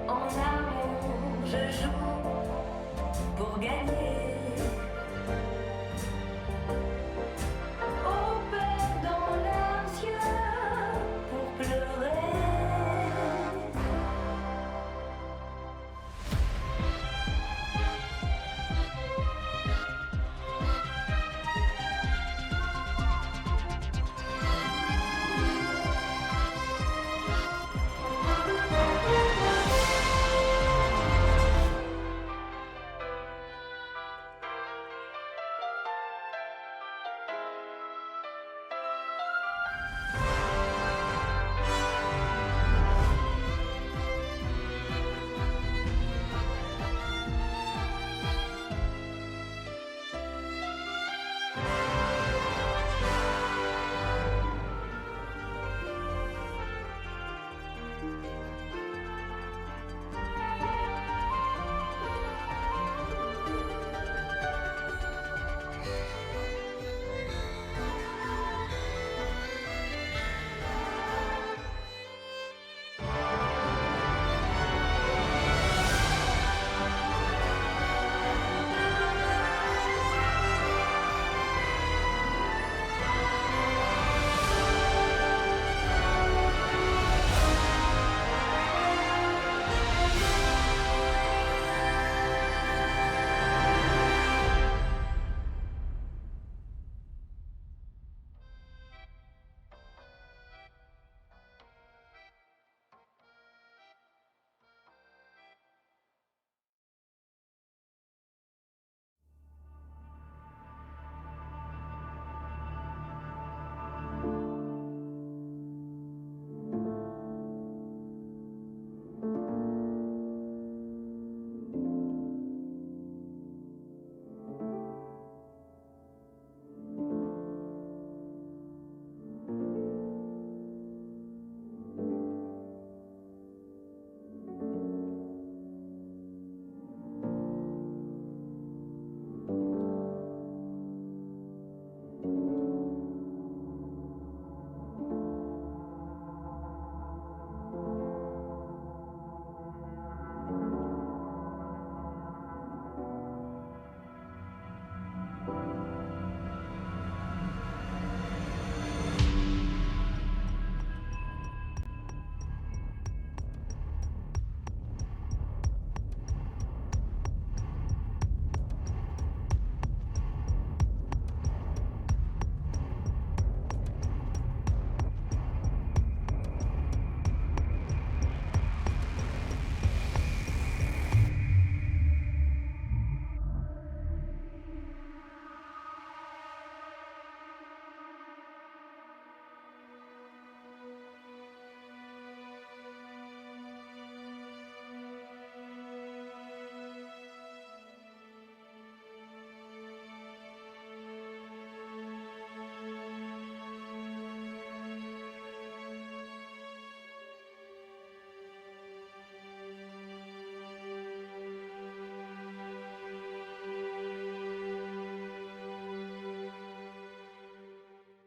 En amour, je joue pour gagner. Au peur dans leurs yeux pour pleurer.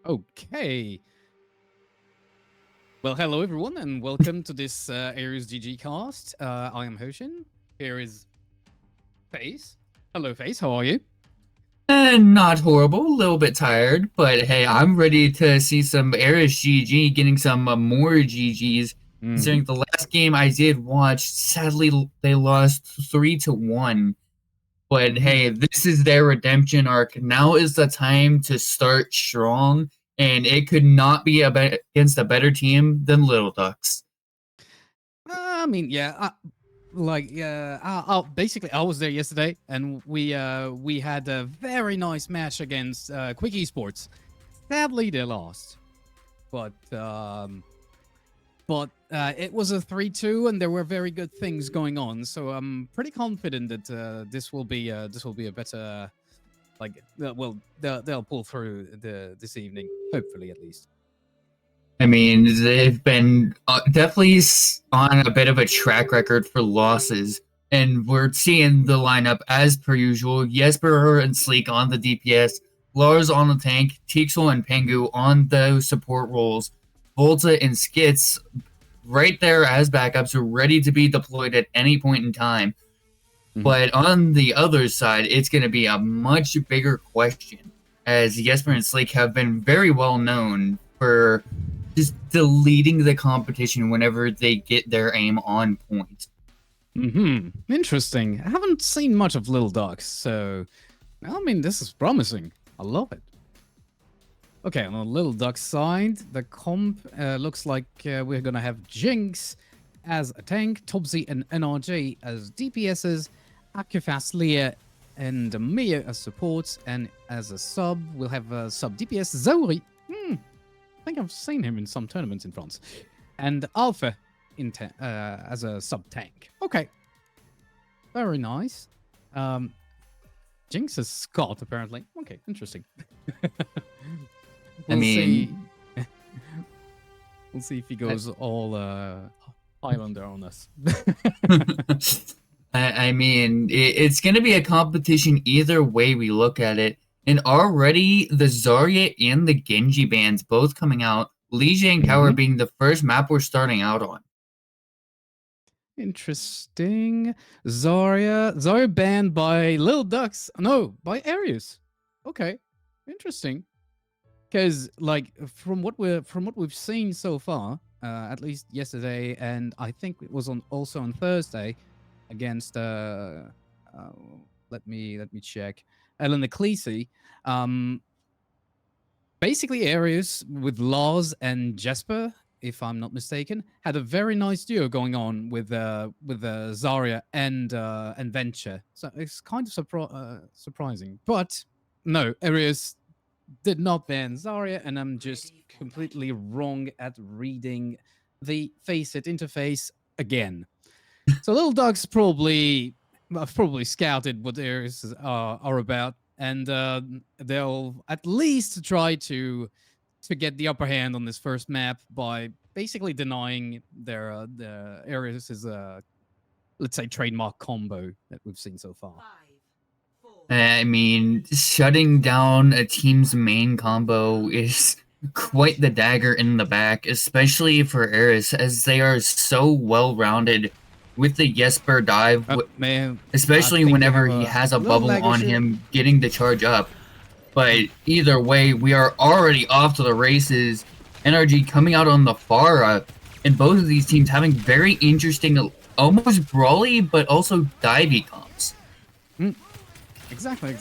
Okay. Well, hello everyone, and welcome to this EREUS GG cast. I am Hoshin. Here is Face. Hello, Face. How are you? Not horrible, a little bit tired, but hey, I'm ready to see some EREUS GG, getting some more GGs. Considering the last game I did watch, sadly they lost 3-1. But hey, this is their redemption arc. Now is the time to start strong, and it could not be against a better team than Little Ducks. I mean, yeah. Basically, I was there yesterday, and we had a very nice match against Quick Esports. Sadly, they lost, but it was a 3-2, and there were very good things going on. So I'm pretty confident that this will be a better, they'll pull through this evening, hopefully at least. I mean, they've been definitely on a bit of a track record for losses, and we're seeing the lineup as per usual. Jesper and Sleek on the DPS, Lars on the tank, Tixel and Pengu on those support roles. Volta and Skits right there as backups, ready to be deployed at any point in time. But on the other side, it's going to be a much bigger question, as Jesper and Slake have been very well known for just deleting the competition whenever they get their aim on point. Interesting. I haven't seen much of Little Ducks, so I mean, this is promising. I love it. Okay, on the Little Ducks side, the comp looks like we're gonna have Jinx as a tank, Topsy and NRG as DPSs, Akifas, Leah, and Mia as supports, and as a sub, we'll have a sub DPS Zori. I think I've seen him in some tournaments in France. And Alpha as a sub tank. Okay. Very nice. Jinx is Scott, apparently. Okay, interesting. We'll see if he goes all Highlander on us. I mean, it's going to be a competition either way we look at it. And already the Zarya and the Genji bands both coming out, Lijiang Tower being the first map we're starting out on. Interesting. Zarya banned by Lil Ducks. No, by EREUS. Okay, interesting. Because like from what we've seen so far, at least yesterday, and I think it was also on Thursday against let me check, Ellen Ecclesi. Basically EREUS with Lars and Jesper, if I'm not mistaken, had a very nice duo going on with Zarya and Venture. So it's kind of surprising. But no, EREUS did not ban Zarya, and I'm just completely wrong at reading the FACEIT interface again. So Little Dogs probably scouted what EREUS are about, and they'll at least try to get the upper hand on this first map by basically denying their EREUS's let's say trademark combo that we've seen so far. I mean, shutting down a team's main combo is quite the dagger in the back, especially for EREUS, as they are so well-rounded with the Jesper dive, especially whenever he has a bubble on him getting the charge up. But either way, we are already off to the races. NRG coming out on the Pharah, and both of these teams having very interesting, almost brawly, but also divey comps. Exactly.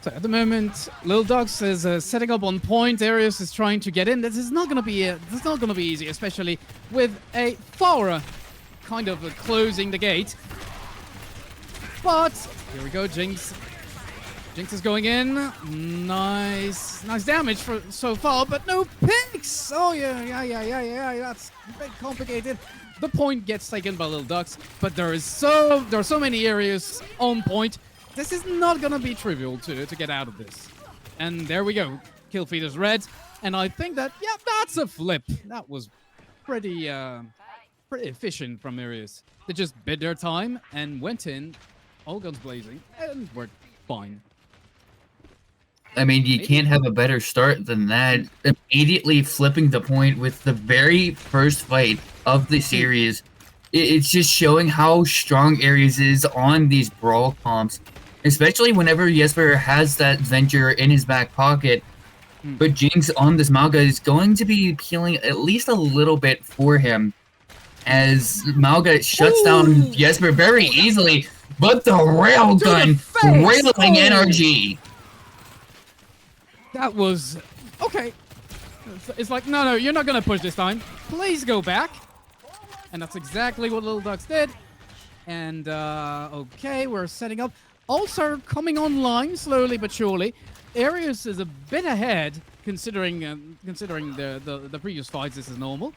So at the moment, Lil Dogs is setting up on point. EREUS is trying to get in. This is not gonna be easy, especially with a Pharah kind of closing the gate. But here we go, Jinx. Jinx is going in. Nice damage for so far, but no picks. Oh yeah. That's a bit complicated. The point gets taken by Lil Ducks, but there are so many areas on point. This is not gonna be trivial to get out of this. And there we go. Kill feed is red, and I think that that's a flip. That was pretty efficient from EREUS. They just bid their time and went in, all guns blazing, and worked fine. I mean, you can't have a better start than that. Immediately flipping the point with the very first fight of the series. It's just showing how strong EREUS is on these brawl comps, especially whenever Jesper has that Venture in his back pocket. But Jinx on this Mauga is going to be peeling at least a little bit for him, as Mauga shuts down Jesper very easily, but the railgun railing NRG. That was okay. It's like, no, you're not gonna push this time. Please go back. And that's exactly what Little Ducks did. And okay, we're setting up. Also coming online slowly but surely. EREUS is a bit ahead, considering the previous fights. This is normal.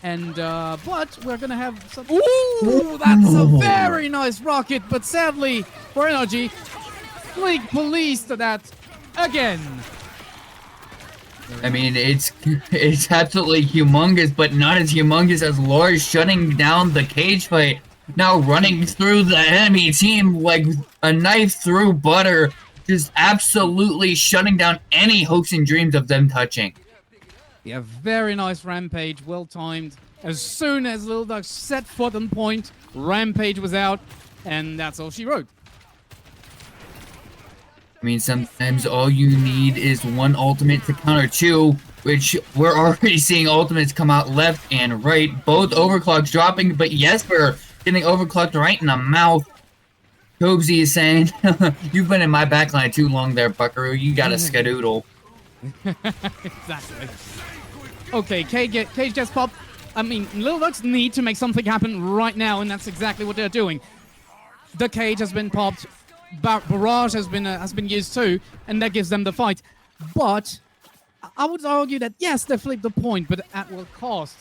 And but we're gonna have some. Ooh, that's a very nice rocket. But sadly for NRG, League policed that again. I mean, it's absolutely humongous, but not as humongous as Lars shutting down the cage fight. Now running through the enemy team like a knife through butter, just absolutely shutting down any hopes and dreams of them touching. Yeah, very nice Rampage, well timed. As soon as Lil Duck set foot on point, Rampage was out, and that's all she wrote. I mean, sometimes all you need is one ultimate to counter two, which we're already seeing ultimates come out left and right. Both overclocks dropping, but Jesper getting overclocked right in the mouth. Tobesy is saying, "You've been in my backline too long there, Buckaroo. You got a skadoodle." Exactly. Okay, Cage gets popped. I mean, Lil Ducks need to make something happen right now, and that's exactly what they're doing. The cage has been popped. Barrage has been used too, and that gives them the fight. But I would argue that yes, they flipped the point, but at what cost?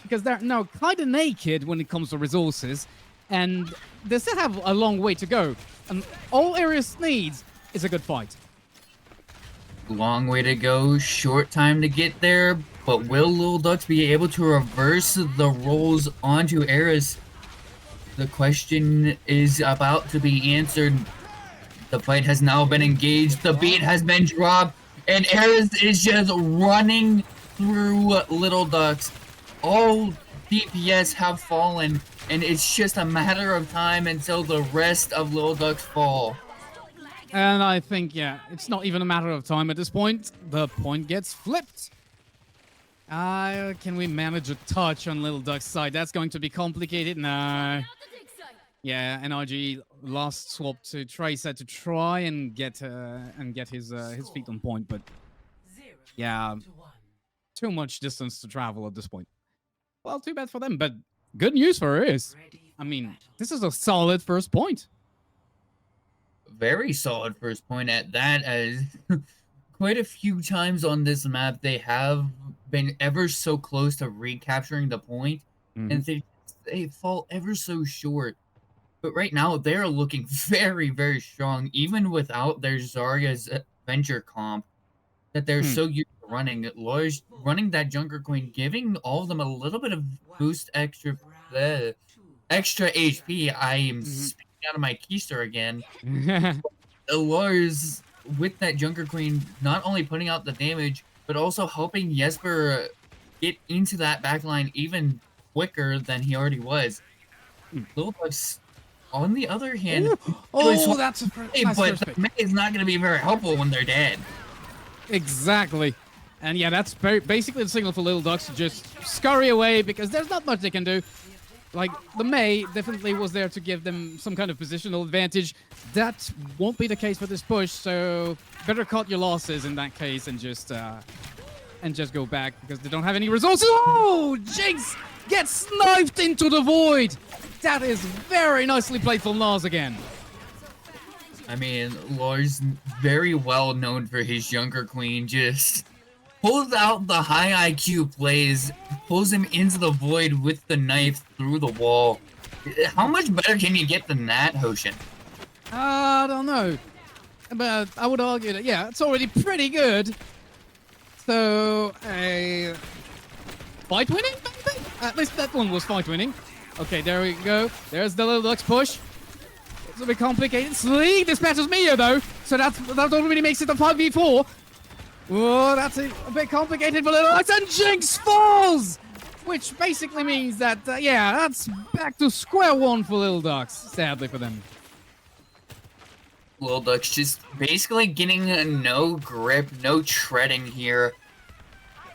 Because they're now kind of naked when it comes to resources, and they still have a long way to go. And all EREUS needs is a good fight. Long way to go, short time to get there, but will Lil Ducks be able to reverse the roles onto EREUS? The question is about to be answered. The fight has now been engaged, the beat has been dropped, and EREUS is just running through Little Ducks. All DPS have fallen, and it's just a matter of time until the rest of Little Ducks fall. And I think, yeah, it's not even a matter of time at this point. The point gets flipped. Can we manage a touch on Little Duck's side? That's going to be complicated. No. Yeah, NRG last swap to Tracer to try and get his feet on point, but yeah, too much distance to travel at this point. Well, too bad for them, but good news for EREUS. I mean, this is a solid first point. Very solid first point at that, as quite a few times on this map they have been ever so close to recapturing the point, and they fall ever so short. But right now they're looking very, very strong, even without their Zarya's Venture comp that they're so used to running. Lars running that Junker Queen, giving all of them a little bit of boost extra HP. I am speaking out of my keister again. Lars with that Junker Queen not only putting out the damage, but also helping Jesper get into that backline even quicker than he already was. Lil Ducks, on the other hand, that's a nice but the Mei is not going to be very helpful when they're dead. Exactly. And yeah, that's basically the signal for Little Ducks to just scurry away because there's not much they can do. Like, the Mei definitely was there to give them some kind of positional advantage. That won't be the case for this push, so better cut your losses in that case and just go back because they don't have any resources. Oh, Jinx gets sniped into the void. That is very nicely played from Lars again. I mean, Lars, very well known for his Junker Queen, just pulls out the high IQ plays, pulls him into the void with the knife through the wall. How much better can you get than that, Hoshin? I don't know. But I would argue that, yeah, it's already pretty good. So, fight winning, maybe? At least that one was fight winning. Okay, there we go. There's the Little Ducks push. It's a bit complicated. Slee dispatches Mia, though. So that already makes it a 5v4. Oh, that's a bit complicated for Little Ducks. And Jinx falls! Which basically means that, yeah, that's back to square one for Little Ducks. Sadly for them. Little Ducks just basically getting no grip, no treading here.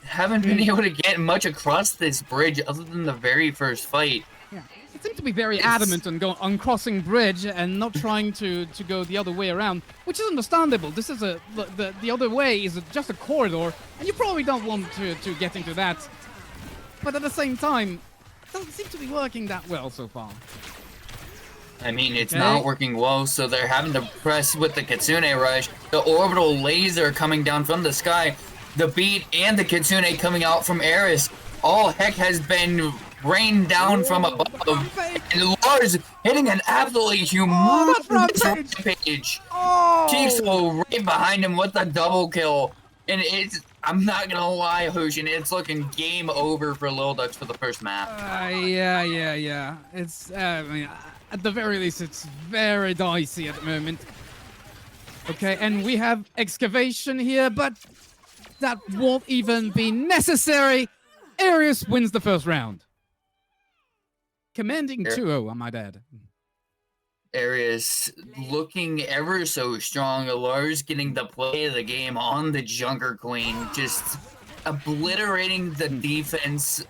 Haven't been able to get much across this bridge other than the very first fight. Yeah, it seemed to be very adamant on crossing bridge and not trying to go the other way around, which is understandable. This is the other way is just a corridor, and you probably don't want to get into that. But at the same time, it doesn't seem to be working that well so far. I mean, it's not working well, so they're having to press with the Kitsune rush. The orbital laser coming down from the sky. The beat and the Kitsune coming out from EREUS. All heck has been rained down from above. And Lars hitting an absolutely humongous rampage. Chiefs right behind him with a double kill. And I'm not gonna lie, Hoshin, it's looking game over for Lil Ducks for the first map. Yeah. It's, I mean, at the very least, it's very dicey at the moment. Okay, and we have excavation here, but that won't even be necessary. EREUS wins the first round. Commanding 2-0, I might add. EREUS looking ever so strong. Lars getting the play of the game on the Junker Queen, just obliterating the defense,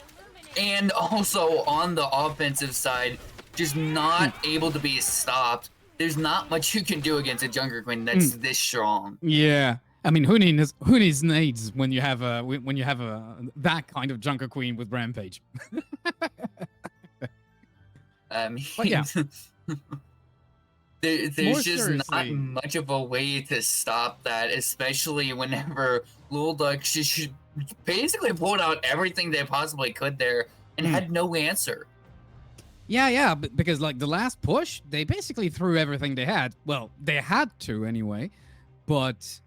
and also on the offensive side, just not able to be stopped. There's not much you can do against a Junker Queen that's this strong. Yeah. I mean, who needs nades when you have that kind of Junker Queen with Rampage? I mean, yeah. there's just not much of a way to stop that, especially whenever LIL Ducks just basically pulled out everything they possibly could there and had no answer. Yeah, because like the last push, they basically threw everything they had. Well, they had to anyway, but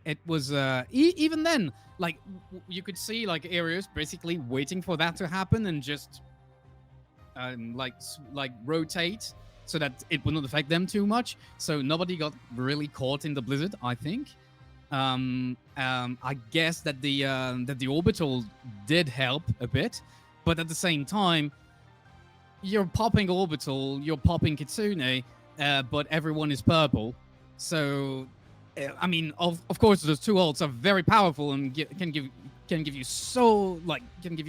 it was even then, like you could see like EREUS basically waiting for that to happen and just like rotate so that it would not affect them too much. So nobody got really caught in the blizzard, I think. I guess that the orbital did help a bit, but at the same time, you're popping orbital, you're popping Kitsune, but everyone is purple. So, I mean, of course, those two ults are very powerful and can give you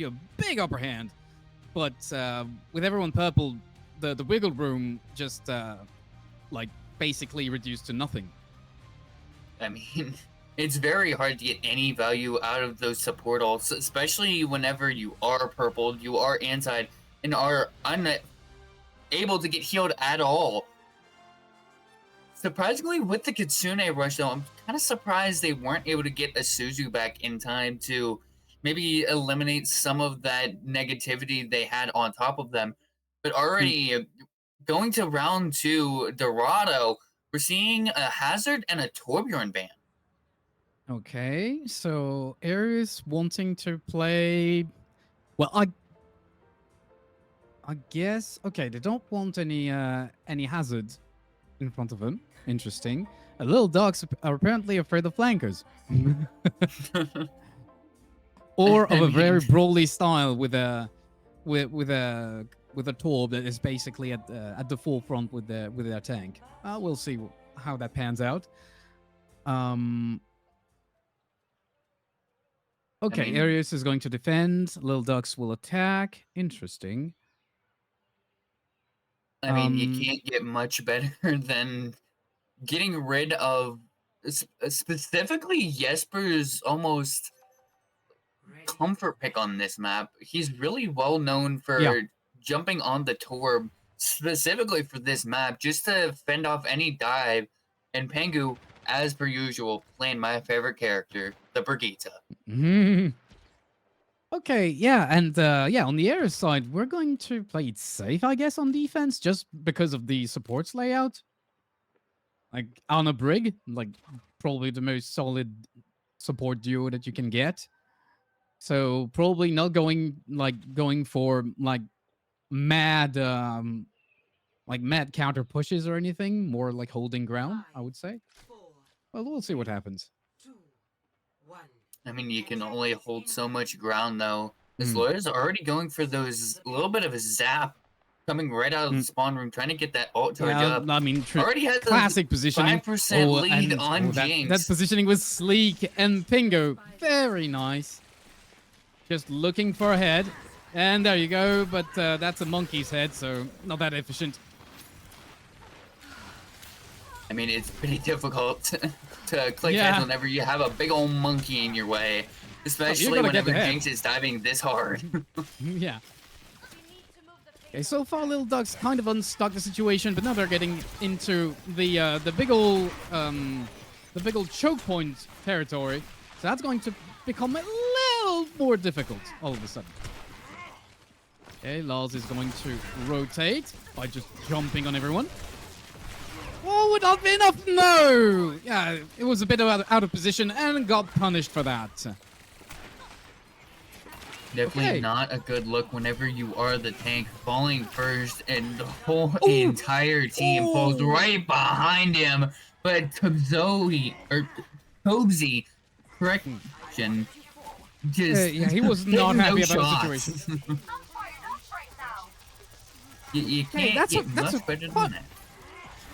a big upper hand. But with everyone purple, the wiggle room just like basically reduced to nothing. I mean, it's very hard to get any value out of those support ults, especially whenever you are purple, you are inside, and are unable to get healed at all. Surprisingly, with the Kitsune rush, though, I'm kind of surprised they weren't able to get a Suzu back in time to maybe eliminate some of that negativity they had on top of them. But already going to round 2, Dorado, we're seeing a Hazard and a Torbjorn ban. Okay, so EREUS wanting to play. Well, I guess okay. They don't want any Hazard in front of them. Interesting. LIL Ducks are apparently afraid of flankers, or of a very brawly style with a Torb that is basically at the forefront with their tank. We'll see how that pans out. Okay, EREUS is going to defend. LIL Ducks will attack. Interesting. I mean, you can't get much better than getting rid of specifically Jesper's almost comfort pick on this map. He's really well known for jumping on the Torb specifically for this map just to fend off any dive. And Pengu, as per usual, playing my favorite character, the Brigitte. Okay, yeah, and on the EREUS side, we're going to play it safe, I guess, on defense, just because of the supports layout. Like Anna Brig, like probably the most solid support duo that you can get. So probably not going for mad counter pushes or anything. More like holding ground, I would say. Well, we'll see what happens. I mean, you can only hold so much ground, though. This lawyer's already going for those little bit of a zap, coming right out of the spawn room, trying to get that ult charge up. I mean, already has classic positioning. 5% lead on Jinx. That positioning was sleek and Pingo. Very nice. Just looking for a head. And there you go, but that's a monkey's head, so not that efficient. I mean, it's pretty difficult to click heads whenever you have a big old monkey in your way. Especially whenever Jinx is diving this hard. Yeah. Okay, so far LIL Ducks kind of unstuck the situation, but now they're getting into the big old choke point territory. So that's going to become a little more difficult all of a sudden. Okay, Lars is going to rotate by just jumping on everyone. Oh, would not be enough? No! Yeah, it was a bit out of position and got punished for that. Definitely not a good look whenever you are the tank falling first and the whole entire team falls right behind him. But Tobzi, reaction. Just Yeah, he was not no happy about the shots. situation. I'm fired up right now. You can't that's get a much better fun- than that.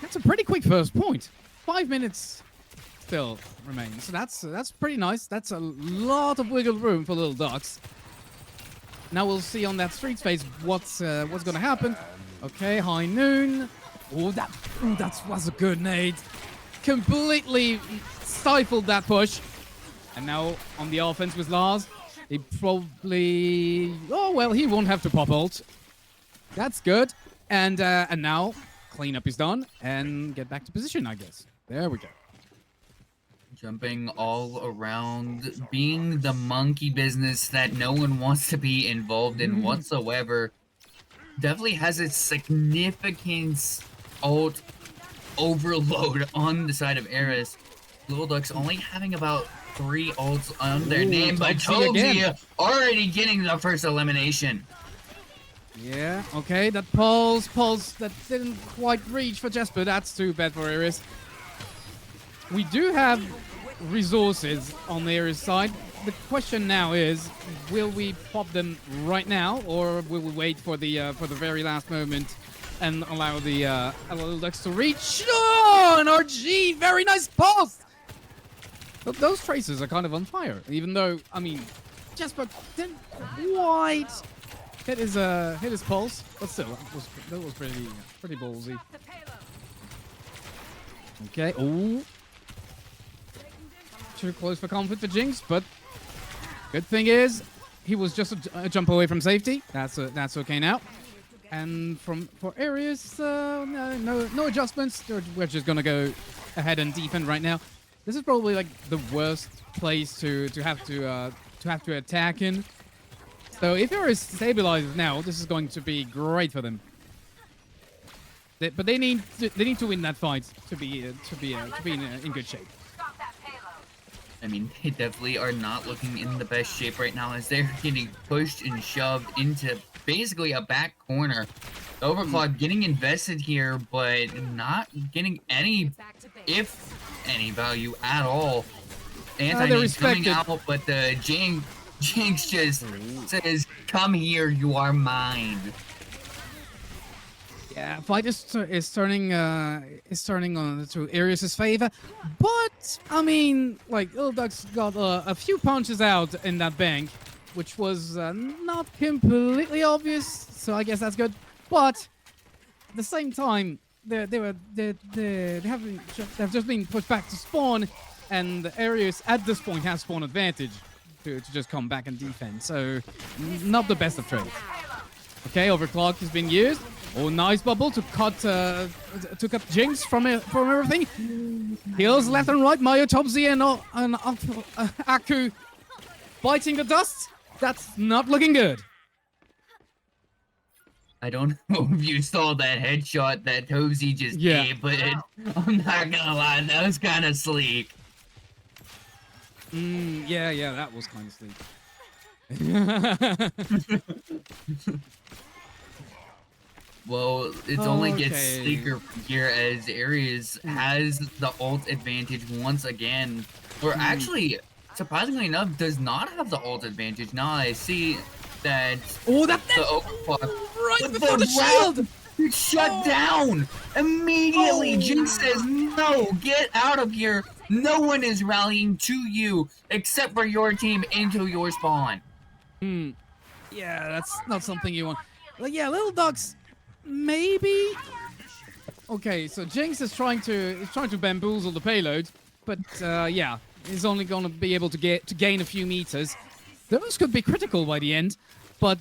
That's a pretty quick first point. 5 minutes still remains. So that's pretty nice. That's a lot of wiggle room for little dogs. Now we'll see on that street phase what's going to happen. Okay, high noon. Oh, that was a good nade. Completely stifled that push. And now on the offense with Lars, he probably... Oh, well, he won't have to pop ult. That's good. And now cleanup is done and get back to position, I guess. There we go. Jumping all around, being the monkey business that no one wants to be involved in whatsoever, definitely has its significant ult overload on the side of EREUS. Little Ducks only having about 3 ults on their name, but Togsy already getting the first elimination. Yeah, okay, that pulse that didn't quite reach for Jesper. That's too bad for EREUS. We do have resources on the EREUS side. The question now is, will we pop them right now, or will we wait for the very last moment and allow the Little Ducks to reach? Oh, an RG! Very nice pulse! But those traces are kind of on fire, even though, I mean, Jesper didn't quite hit his pulse, but still, that was pretty ballsy. Okay, ooh. Too close for comfort for Jinx, but good thing is he was just a jump away from safety. That's okay now. And for EREUS, no adjustments. We're just gonna go ahead and defend right now. This is probably like the worst place to have to attack in. So if EREUS stabilizes now, this is going to be great for them. But they need to win that fight to be in good shape. I mean, they definitely are not looking in the best shape right now as they're getting pushed and shoved into basically a back corner. Overclock getting invested here, but not getting any, if any, value at all. Anti-Nade coming out, but the Jinx just says, "Come here, you are mine." Yeah, fight is turning on to EREUS' favor, but I mean, like Little Ducks got a few punches out in that bank, which was not completely obvious, so I guess that's good. But at the same time, they've just been pushed back to spawn, and EREUS at this point has spawn advantage to just come back and defend. So not the best of trades. Okay, Overclock has been used. Oh, nice bubble to cut Jinx from everything. Heals left and right. Mayo, Topsy, and Aku biting the dust. That's not looking good. I don't know if you saw that headshot that Topsy just gave, but I'm not gonna lie, that was kind of sleek. Yeah, that was kind of sleek. Well, it only gets sleeker from here as EREUS has the ult advantage once again. Or actually, surprisingly enough, does not have the ult advantage. Now I see that the Overclock right before the shield! It's shut down! Immediately, Jinx says, "No, get out of here! No one is rallying to you except for your team into your spawn." Yeah, that's not something you want. Like, yeah, Little Ducks, maybe. Okay, so Jinx is trying to bamboozle the payload, but yeah, he's only gonna be able to gain a few meters. Those could be critical by the end, but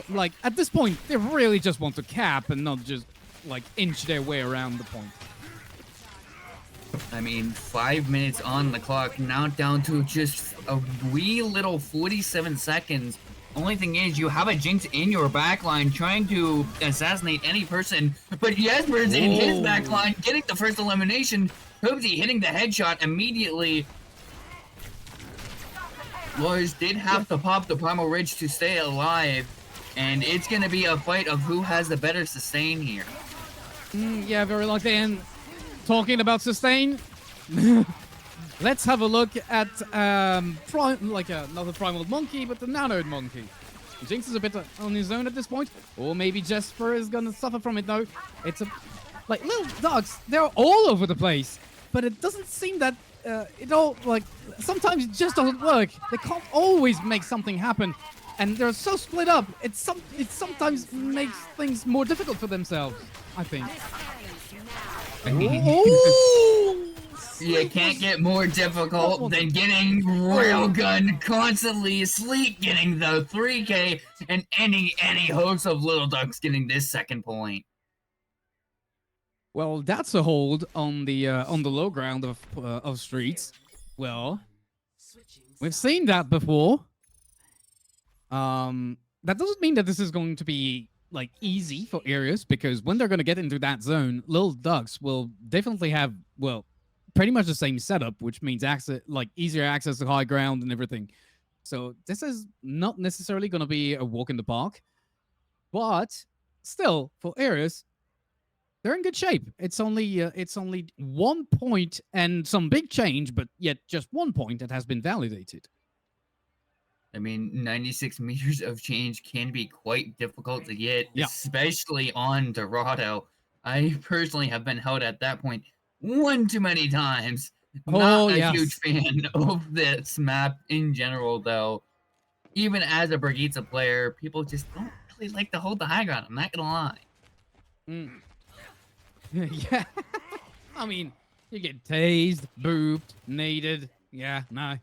like at this point, they really just want to cap and not just like inch their way around the point. I mean, 5 minutes on the clock, now down to just a wee little 47 seconds. Only thing is, you have a Jinx in your backline trying to assassinate any person, but Jesper's in his backline getting the first elimination. Hoopsy hitting the headshot immediately. Lars did have to pop the Primal Ridge to stay alive, and it's going to be a fight of who has the better sustain here. Yeah, very likely. And talking about sustain, let's have a look at another primal monkey, but the nanoed monkey. Jinx is a bit on his own at this point, or maybe Jesper is gonna suffer from it though. It's a like little dogs. They're all over the place, but it doesn't seem that it all like sometimes it just doesn't work. They can't always make something happen, and they're so split up. It sometimes makes things more difficult for themselves, I think. You can't get more difficult than getting Railgun constantly Sleek getting the 3K and any hopes of Little Ducks getting this second point. Well, that's a hold on the low ground of streets. Well, we've seen that before. That doesn't mean that this is going to be like easy for EREUS, because when they're going to get into that zone, Little Ducks will definitely have, well, pretty much the same setup, which means easier access to high ground and everything. So this is not necessarily going to be a walk in the park, but still for EREUS, they're in good shape. It's only 1 point and some big change, but yet just 1 point that has been validated. I mean, 96 meters of change can be quite difficult to get, especially on Dorado. I personally have been held at that point one too many times. Not a huge fan of this map in general, though. Even as a Brigitte player, people just don't really like to hold the high ground. I'm not gonna lie. Yeah. I mean, you get tased, booped, naded. Yeah, no.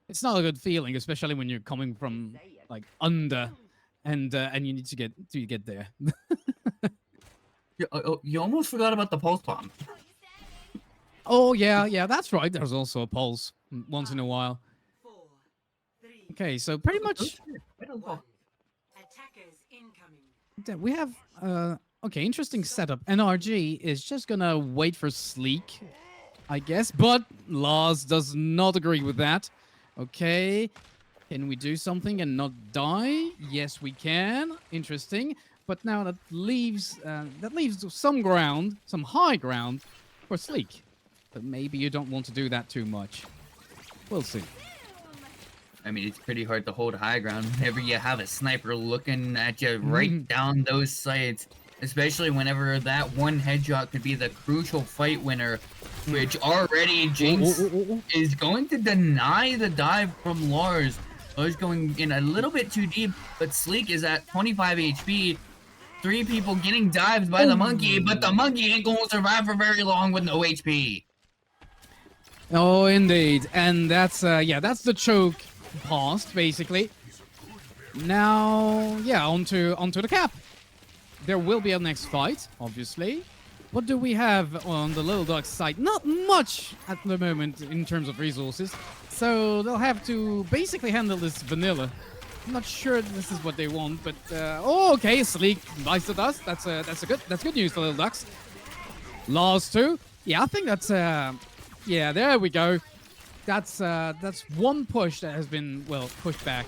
It's not a good feeling, especially when you're coming from like under, and you need to get there. You almost forgot about the pulse bomb. Oh yeah, that's right. There's also a pulse once in a while. Okay, so pretty much we have okay, interesting setup. NRG is just gonna wait for Sleek, I guess, but Lars does not agree with that. Okay, can we do something and not die? Yes, we can. Interesting. But now that leaves some ground, some high ground for Sleek. But maybe you don't want to do that too much. We'll see. I mean, it's pretty hard to hold high ground whenever you have a sniper looking at you right down those sights. Especially whenever that one headshot could be the crucial fight winner, which already Jinx is going to deny the dive from Lars. Lars going in a little bit too deep, but Sleek is at 25 HP. 3 people getting dived by the monkey, but the monkey ain't going to survive for very long with no HP. Oh, indeed. And that's the choke past, basically. Now, yeah, onto the cap. There will be a next fight, obviously. What do we have on the Little Ducks side? Not much at the moment in terms of resources. So they'll have to basically handle this vanilla. I'm not sure this is what they want, but oh, okay, Sleek bites the dust. That's good news for Little Ducks. Lars too. Yeah, I think that's yeah, there we go. That's one push that has been, well, pushed back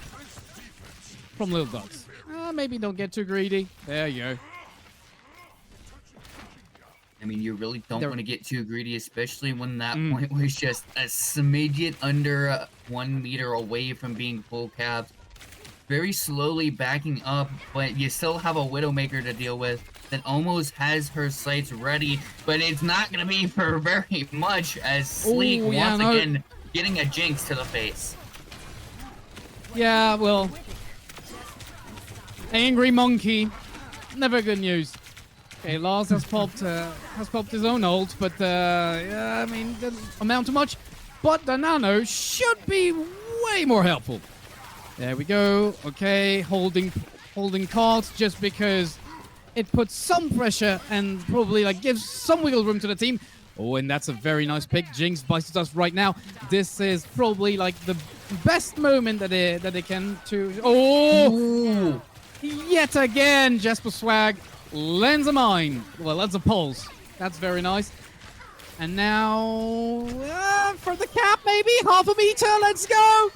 from Little Ducks. Maybe don't get too greedy. There you go. I mean, you really don't want to get too greedy, especially when that point was just a smidget under 1 meter away from being full capped. Very slowly backing up, but you still have a Widowmaker to deal with that almost has her sights ready, but it's not going to be for very much as Sleek once again getting a Jinx to the face. Yeah, well, angry monkey, never good news. Okay, Lars has popped his own ult, but yeah, I mean, doesn't amount to much. But the nano should be way more helpful. There we go. Okay, holding cards just because it puts some pressure and probably like gives some wiggle room to the team. Oh, and that's a very nice pick. Jinx bites us right now. This is probably like the best moment that they can to. Oh, yet again, Jesper Swag lends a mine. Well, that's a pulse. That's very nice. And now for the cap, maybe half a meter. Let's go.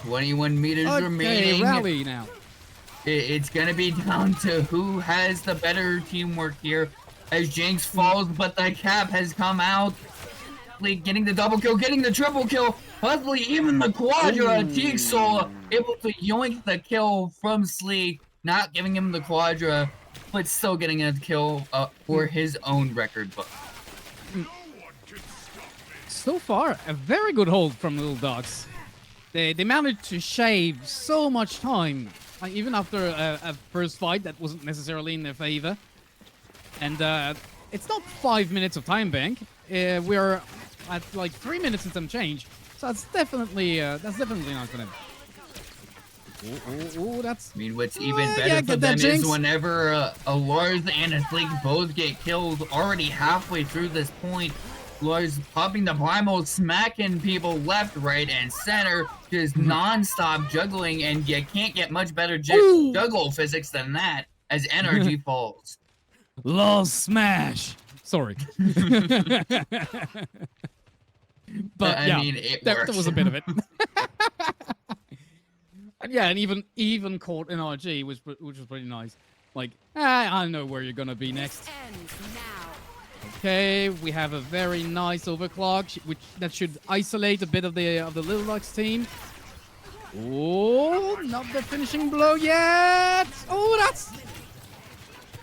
21 meters remaining. Rally now. It's going to be down to who has the better teamwork here as Jinx falls, but the cap has come out. Sleek getting the double kill, getting the triple kill, possibly even the quadra. Jigsaw able to yoink the kill from Sleek, not giving him the quadra, but still getting a kill for his own record book. So far, a very good hold from Little Dogs. They managed to shave so much time, even after a first fight that wasn't necessarily in their favor. And it's not 5 minutes of time bank. We're at like 3 minutes and some change. So that's definitely not gonna. Oh, that's. I mean, what's even better for them is whenever a Lars and a Sleek both get killed already halfway through this point. Lars popping the primal, smacking people left, right, and center, just non-stop juggling, and you can't get much better juggle physics than that as energy falls. LOL smash! Sorry. But I mean, there was a bit of it. Yeah, and even caught in RG, which was pretty nice. Like, I know where you're gonna be next. Okay, we have a very nice overclock, that should isolate a bit of the Little Dogs team. Oh, not the finishing blow yet. Oh, that's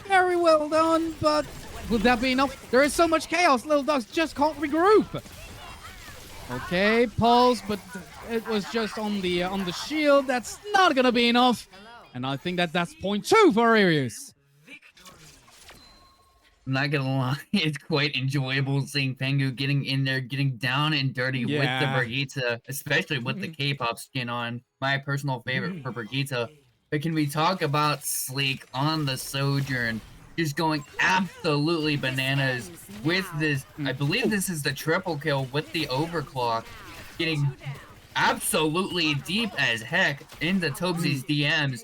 very well done, but would that be enough? There is so much chaos. Little Dogs just can't regroup. Okay, pulse, but it was just on the shield. That's not gonna be enough. And I think that's point 2 for EREUS. I'm not gonna lie, it's quite enjoyable seeing Pengu getting in there, getting down and dirty with the Brigitte, especially with the K-pop skin on. My personal favorite for Brigitte. But can we talk about Sleek on the Sojourn? Just going absolutely bananas with this. I believe this is the triple kill with the overclock. Getting absolutely deep as heck into Tobzi's DMs.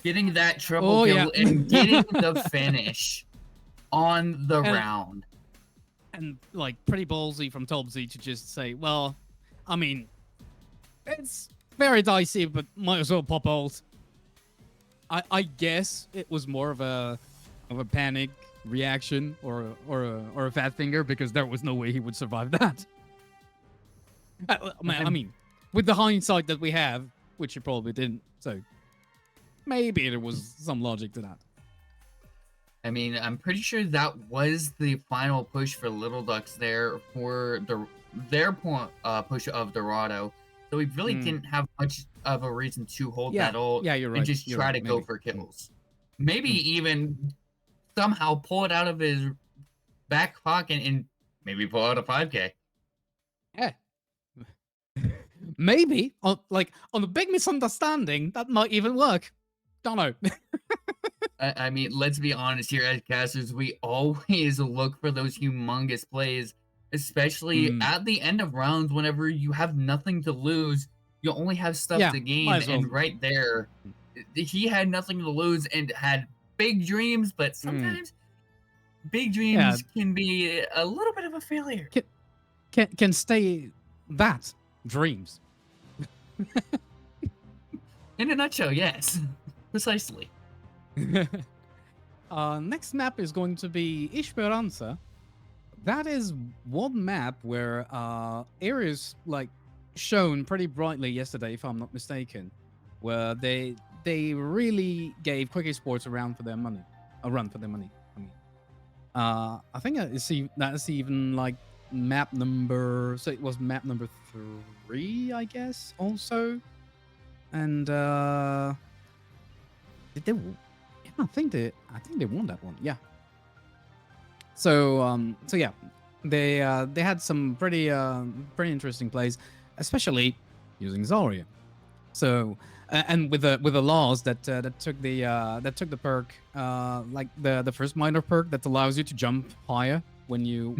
Getting that triple kill and getting the finish on the round. And like pretty ballsy from Tobzi to just say, well, I mean, it's very dicey, but might as well pop ult. I guess it was more of a panic reaction or a fat finger, because there was no way he would survive that. I mean, with the hindsight that we have, which he probably didn't, so maybe there was some logic to that. I mean, I'm pretty sure that was the final push for Little Ducks there for their push of Dorado. So we really didn't have much of a reason to hold that ult you're right. and just try to go for kills. Maybe even somehow pull it out of his back pocket and maybe pull out a 5K. Yeah. Maybe. On a big misunderstanding, that might even work. Don't know. I mean, let's be honest here as casters, we always look for those humongous plays, especially at the end of rounds whenever you have nothing to lose, you only have stuff to gain, and right there, he had nothing to lose and had big dreams, but sometimes big dreams can be a little bit of a failure. Can stay that dreams. In a nutshell, yes. Precisely. Next map is going to be Esperanza. That is one map where EREUS shown pretty brightly yesterday, if I'm not mistaken, where they really gave Quick Esports a run for their money. I mean, I think that's even like map number. So it was map number 3, I guess. Also, and did they? I think they won that one. Yeah. So yeah, they had some pretty interesting plays, especially using Zarya. So and with the laws that took the perk, like the first minor perk that allows you to jump higher when you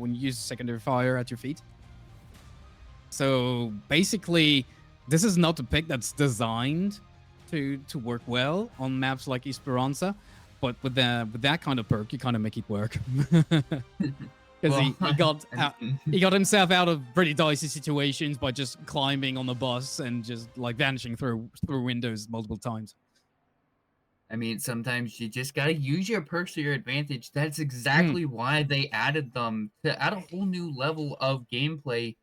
use secondary fire at your feet. So basically, this is not a pick that's designed to work well on maps like Esperanza, but with that kind of perk, you kind of make it work. Because he got himself out of pretty dicey situations by just climbing on the bus and just like vanishing through windows multiple times. I mean, sometimes you just gotta use your perks to your advantage. That's exactly why they added them to add a whole new level of gameplay.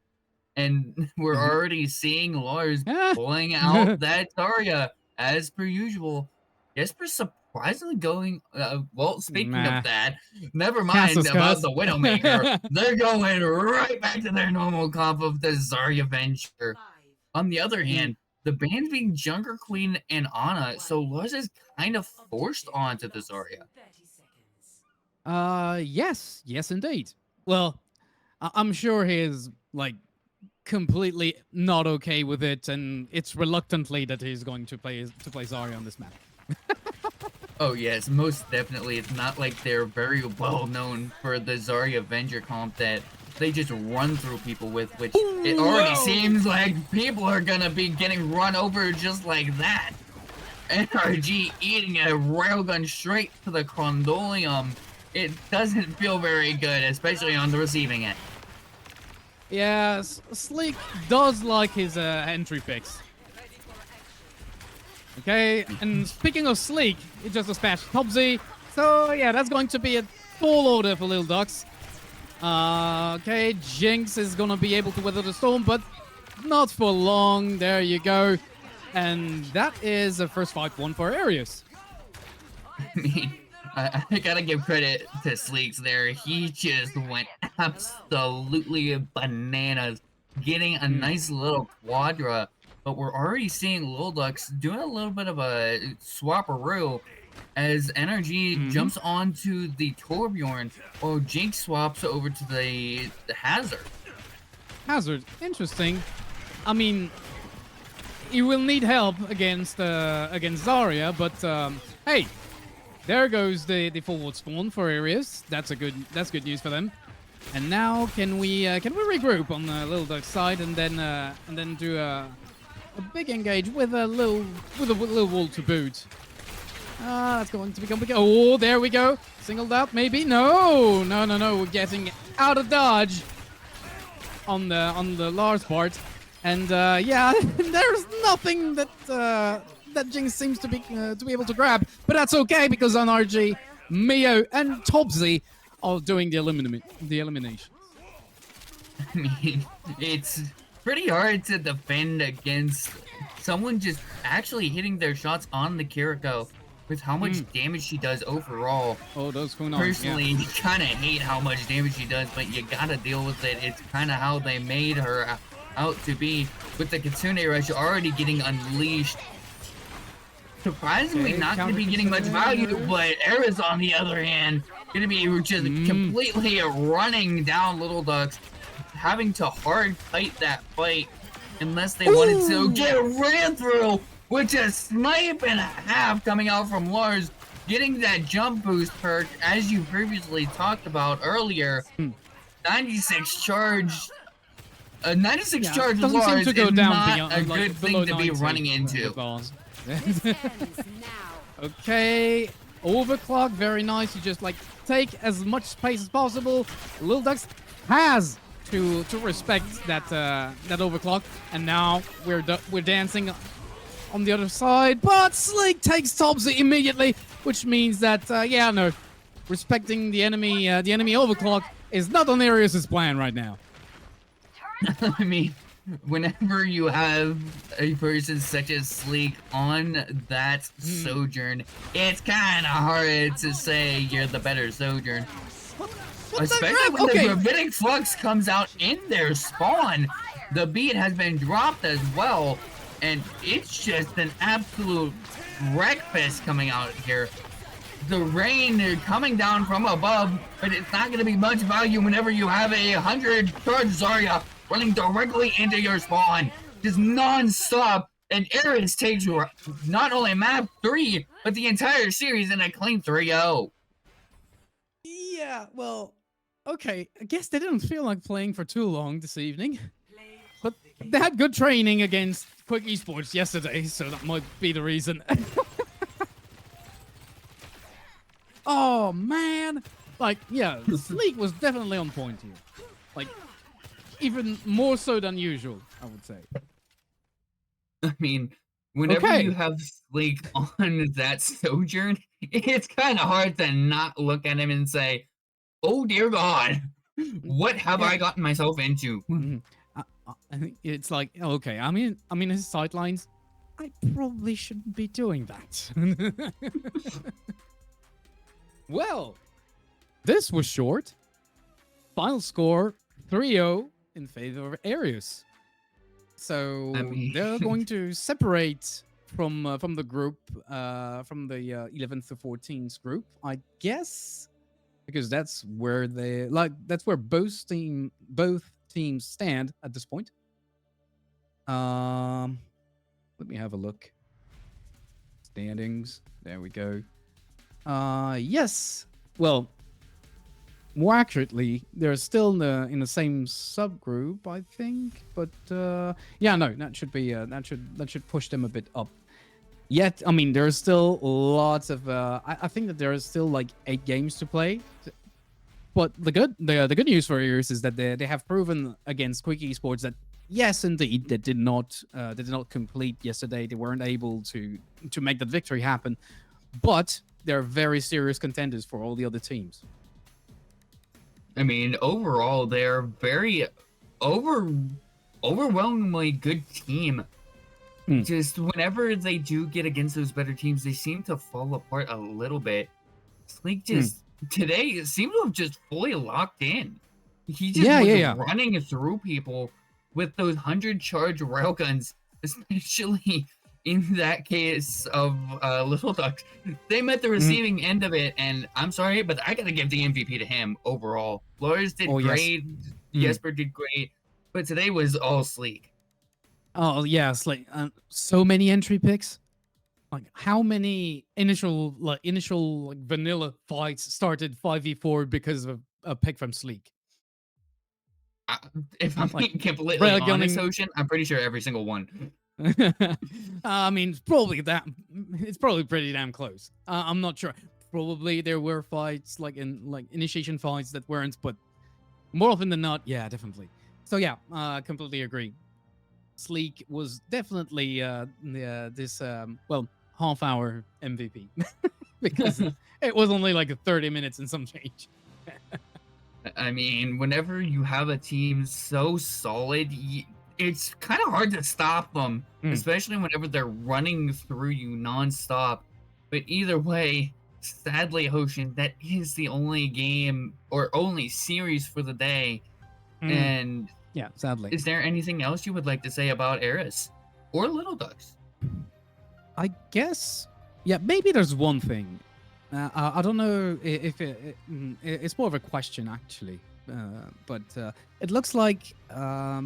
And we're Mhm. already seeing Lars Ah. pulling out that Zarya as per usual. Jesper surprisingly going. Well, speaking of Nah. that, never mind Casus about curse. the Widowmaker. They're going right back to their normal comp of the Zarya Venture. On the other Mm. hand, the band being Junker Queen and Ana, so Lars is kind of forced onto the Zarya. Yes, indeed. Well, I'm sure he is like completely not okay with it, and it's reluctantly that he's going to play Zarya on this map. Oh yes, most definitely. It's not like they're very well known for the Zarya Avenger comp that they just run through people with, which it already Whoa! seems like people are gonna be getting run over just like that. NRG eating a railgun straight to the condolium. It doesn't feel very good, especially on the receiving end. Yeah, Sleek does like his entry picks. Okay, and speaking of Sleek, he just dispatched Topsy. So yeah, that's going to be a full order for Lil Ducks. Okay, Jinx is gonna be able to weather the storm, but not for long. There you go. And that is a first fight won for EREUS. I mean, I gotta give credit to Sleeks there. He just went absolutely bananas, getting a nice little quadra. But we're already seeing Lil Ducks doing a little bit of a swapperoo as Energy jumps onto the Torbjorn, while Jinx swaps over to the Hazard. Hazard, interesting. I mean, you will need help against Zarya, but hey, there goes the forward spawn for EREUS. That's good news for them. And now can we regroup on the Lil Duck side and then do a big engage with a little wall to boot. That's going to be complicated. Oh, there we go. Singled out, maybe. No. We're getting out of dodge on the Lars part, and yeah, there's nothing that Jinx seems to be able to grab, but that's okay because on RG, Mio and Topsy are doing the elimination. I mean, it's pretty hard to defend against someone just actually hitting their shots on the Kiriko with how much damage she does overall. Oh, those Kunai. Personally, Yeah. you kind of hate how much damage she does, but you gotta deal with it. It's kind of how they made her out to be, with the Kitsune Rush already getting unleashed. Surprisingly, Okay, not going to be counter getting much Kitsune value, Rush. but Era's on the other hand, going to be just completely running down Little Ducks, having to hard fight that fight unless they wanted to get ran through with a snipe and a half coming out from Lars, getting that jump boost perk as you previously talked about earlier. 96 charge. A 96 charge doesn't seem Lars to go is down not beyond, a like, good thing below to be 90 running into. with bars. Okay, overclock, very nice. You just like take as much space as possible. Lil Ducks has to respect that that overclock, and now we're dancing on the other side. But Sleek takes Topsy immediately, which means that yeah, no, respecting the enemy overclock is not on EREUS' plan right now. I mean, whenever you have a person such as Sleek on that Sojourn, it's kind of hard to say you're the better Sojourn. Especially when the Gravitic Flux comes out in their spawn. The beat has been dropped as well, and it's just an absolute breakfast coming out here. The rain coming down from above, but it's not going to be much value whenever you have 100 charge Zarya running directly into your spawn, just non-stop. And EREUS takes not only map 3, but the entire series in a clean 3-0. Yeah, well, okay. I guess they didn't feel like playing for too long this evening. But they had good training against Quick Esports yesterday, so that might be the reason. Oh, man. Like, yeah, Sleek was definitely on point here. Like, even more so than usual, I would say. I mean, Whenever you Okay. have Sleek on that sojourn, it's kind of hard to not look at him and say, "Oh dear God, what have Yeah. I gotten myself into?" Mhm. I think it's like, okay, I mean, his sidelines. I probably shouldn't be doing that. Well, this was short. Final score 3-0 in favor of EREUS. So I mean, they're going to separate from the group, from the 11th to 14th group, I guess, because that's where both teams stand at this point. Let me have a look. Standings. There we go. Yes. Well, more accurately, they're still in the same subgroup, I think. But yeah, no, that should be that should push them a bit up. Yet, I mean, there's still lots of. I think that there is still like 8 games to play. But the good news for EREUS is that they have proven against Quick Esports that yes, indeed, they did not complete yesterday. They weren't able to make that victory happen, but they're very serious contenders for all the other teams. I mean, overall, they're very over overwhelmingly good team. Hmm. Just whenever they do get against those better teams, they seem to fall apart a little bit. Sleek Hmm. just today seemed to have just fully locked in. He just Yeah, was yeah, yeah. running through people with those 100 charge railguns, especially in that case of Little Ducks. They met the Mhm. receiving end of it, and I'm sorry, but I gotta give the MVP to him overall. Lars did Oh yes. great, Mm. Jesper did great, but today was all Sleek. Oh yeah, it's like so many entry picks. Like how many initial like vanilla fights started 5v4 because of a pick from Sleek? I, if I'm Like being completely honest, railgunning. Ocean, I'm pretty sure every single one. I mean, it's probably that. It's probably pretty damn close. I'm not sure. Probably there were fights like initiation fights that weren't, but more often than not, yeah, definitely. So yeah, completely agree. Sleek was definitely this half hour MVP because it was only like 30 minutes and some change. I mean, whenever you have a team so solid, it's kind of hard to stop them, Mm. especially whenever they're running through you nonstop. But either way, sadly, Hoshin, that is the only game or only series for the day. Mm. And Yeah, sadly. is there anything else you would like to say about EREUS or Little Ducks? I guess, yeah, maybe there's one thing. I don't know if it's more of a question actually, but it looks like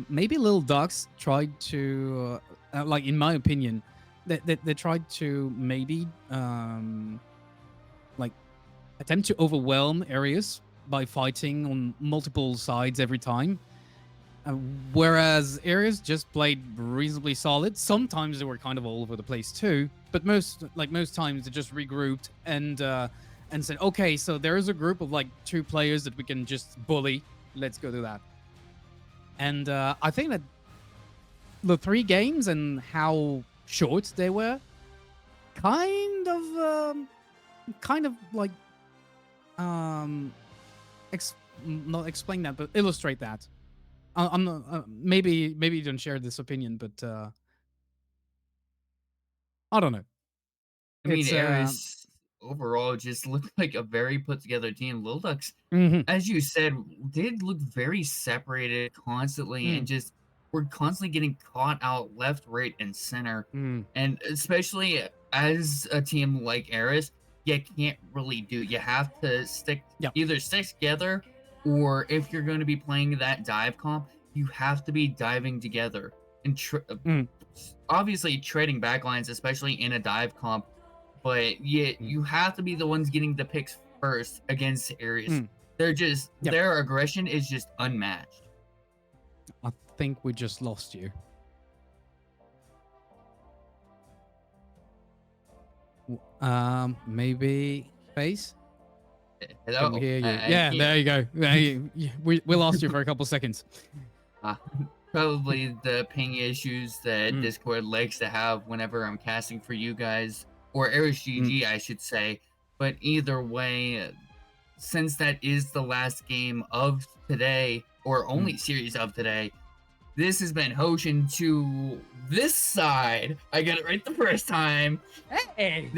maybe Little Ducks tried to, like in my opinion, they tried to maybe like attempt to overwhelm areas by fighting on multiple sides every time. Uh, Whereas areas just played reasonably solid. Sometimes they were kind of all over the place too, but most times they just regrouped and said, okay, so there is a group of like 2 players that we can just bully. Let's go do that. And I think that the 3 games and how short they were, kind of like um, not explain that, but illustrate that. I'm not. Maybe you don't share this opinion, but I don't know. I mean, It's EREUS overall just looked like a very put together team. Little Ducks, mhm, as you said, did look very separated constantly and mm, just were constantly getting caught out left, right, and center. mm, And especially as a team like Eris, you can't really do. You have to yep, stick together, or if you're going to be playing that dive comp, you have to be diving together and mm, obviously trading backlines, especially in a dive comp. But mm, you have to be the ones getting the picks first against Ares. mm, They're just yep. their aggression is just unmatched. I think we just lost you. Maybe face. Can we Hello. hear you? Yeah, Yeah. there you go. We lost you for a couple seconds. Uh, Probably the ping issues that Mm. Discord likes to have whenever I'm casting for you guys, or EREUS GG, I should say. But either way, since that is the last game of today, or only series of today, this has been Hoshin to this side. I got it right the first time. Hey!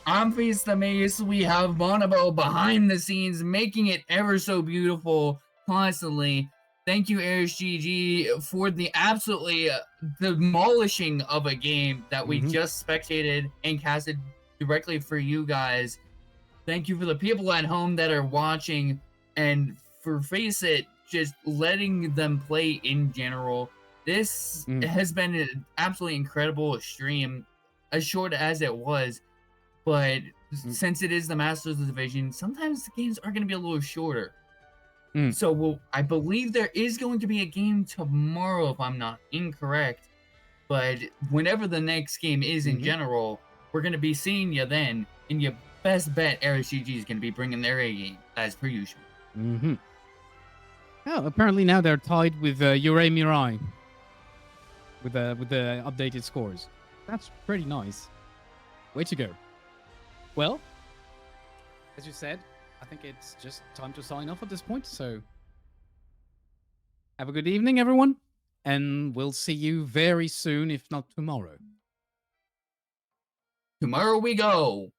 I'm Face the Mace. We have Bonobo behind the scenes, making it ever so beautiful constantly. Thank you, EREUS GG, for the absolutely demolishing of a game that we just spectated and casted directly for you guys. Thank you for the people at home that are watching, and for FACEIT, just letting them play in general. This has been an absolutely incredible stream, as short as it was. But since it is the Masters Division, sometimes the games are going to be a little shorter. So I believe there is going to be a game tomorrow, if I'm not incorrect. But whenever the next game is in general, we're going to be seeing you then. And your best bet, EREUS GG is going to be bringing their A game, as per usual. Oh, apparently now they're tied with Urei Mirai. With the updated scores. That's pretty nice. Way to go. Well, as you said, I think it's just time to sign off at this point, so have a good evening, everyone, and we'll see you very soon, if not tomorrow. Tomorrow we go!